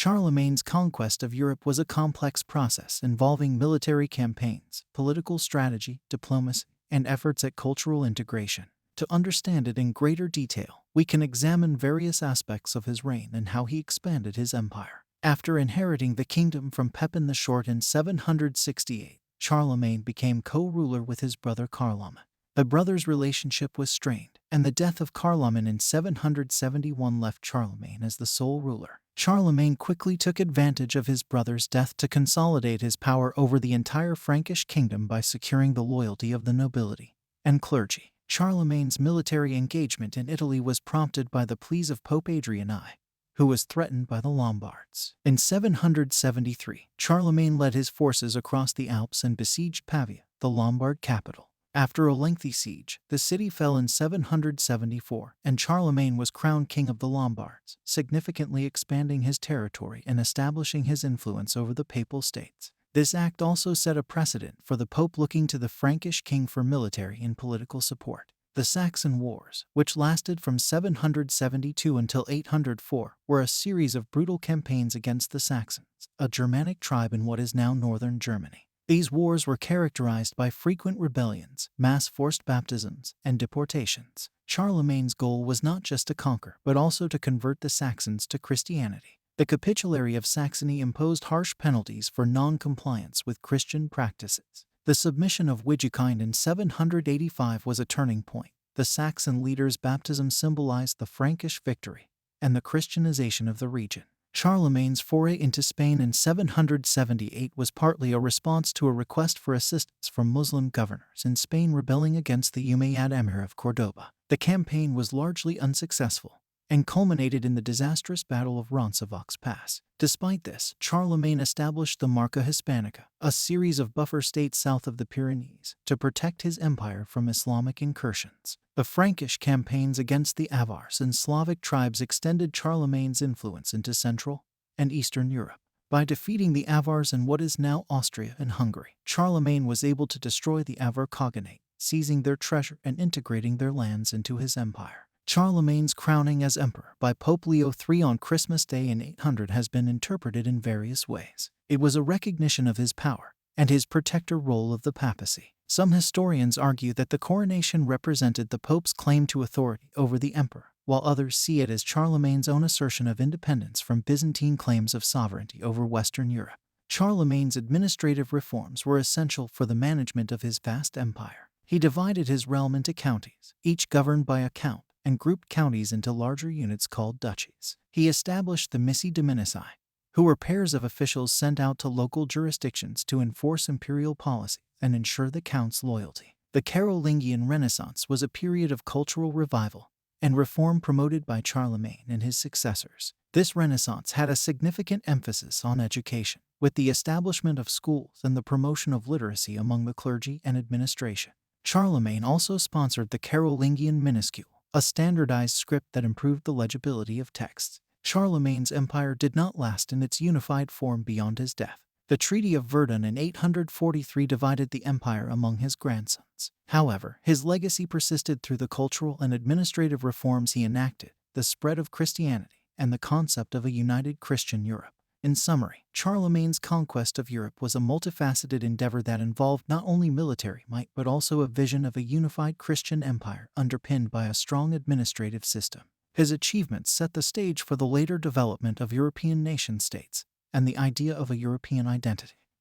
Charlemagne's conquest of Europe was a complex process involving military campaigns, political strategy, diplomacy, and efforts at cultural integration. To understand it in greater detail, we can examine various aspects of his reign and how he expanded his empire. After inheriting the kingdom from Pepin the Short in 768, Charlemagne became co-ruler with his brother Carloman. The brothers' relationship was strained, and the death of Carloman in 771 left Charlemagne as the sole ruler. Charlemagne quickly took advantage of his brother's death to consolidate his power over the entire Frankish kingdom by securing the loyalty of the nobility and clergy. Charlemagne's military engagement in Italy was prompted by the pleas of Pope Adrian I, who was threatened by the Lombards. In 773, Charlemagne led his forces across the Alps and besieged Pavia, the Lombard capital. After a lengthy siege, the city fell in 774, and Charlemagne was crowned king of the Lombards, significantly expanding his territory and establishing his influence over the Papal States. This act also set a precedent for the Pope looking to the Frankish king for military and political support. The Saxon Wars, which lasted from 772 until 804, were a series of brutal campaigns against the Saxons, a Germanic tribe in what is now northern Germany. These wars were characterized by frequent rebellions, mass forced baptisms, and deportations. Charlemagne's goal was not just to conquer, but also to convert the Saxons to Christianity. The Capitulary of Saxony imposed harsh penalties for non-compliance with Christian practices. The submission of Widukind in 785 was a turning point. The Saxon leader's baptism symbolized the Frankish victory and the Christianization of the region. Charlemagne's foray into Spain in 778 was partly a response to a request for assistance from Muslim governors in Spain rebelling against the Umayyad Emir of Córdoba. The campaign was largely unsuccessful and culminated in the disastrous Battle of Roncesvalles Pass. Despite this, Charlemagne established the Marca Hispanica, a series of buffer states south of the Pyrenees, to protect his empire from Islamic incursions. The Frankish campaigns against the Avars and Slavic tribes extended Charlemagne's influence into Central and Eastern Europe. By defeating the Avars in what is now Austria and Hungary, Charlemagne was able to destroy the Avar Khaganate, seizing their treasure and integrating their lands into his empire. Charlemagne's crowning as emperor by Pope Leo III on Christmas Day in 800 has been interpreted in various ways. It was a recognition of his power and his protector role of the papacy. Some historians argue that the coronation represented the Pope's claim to authority over the emperor, while others see it as Charlemagne's own assertion of independence from Byzantine claims of sovereignty over Western Europe. Charlemagne's administrative reforms were essential for the management of his vast empire. He divided his realm into counties, each governed by a count, and grouped counties into larger units called duchies. He established the missi dominici, who were pairs of officials sent out to local jurisdictions to enforce imperial policy and ensure the count's loyalty. The Carolingian Renaissance was a period of cultural revival and reform promoted by Charlemagne and his successors. This Renaissance had a significant emphasis on education, with the establishment of schools and the promotion of literacy among the clergy and administration. Charlemagne also sponsored the Carolingian minuscule, a standardized script that improved the legibility of texts. Charlemagne's empire did not last in its unified form beyond his death. The Treaty of Verdun in 843 divided the empire among his grandsons. However, his legacy persisted through the cultural and administrative reforms he enacted, the spread of Christianity, and the concept of a united Christian Europe. In summary, Charlemagne's conquest of Europe was a multifaceted endeavor that involved not only military might but also a vision of a unified Christian empire underpinned by a strong administrative system. His achievements set the stage for the later development of European nation-states and the idea of a European identity.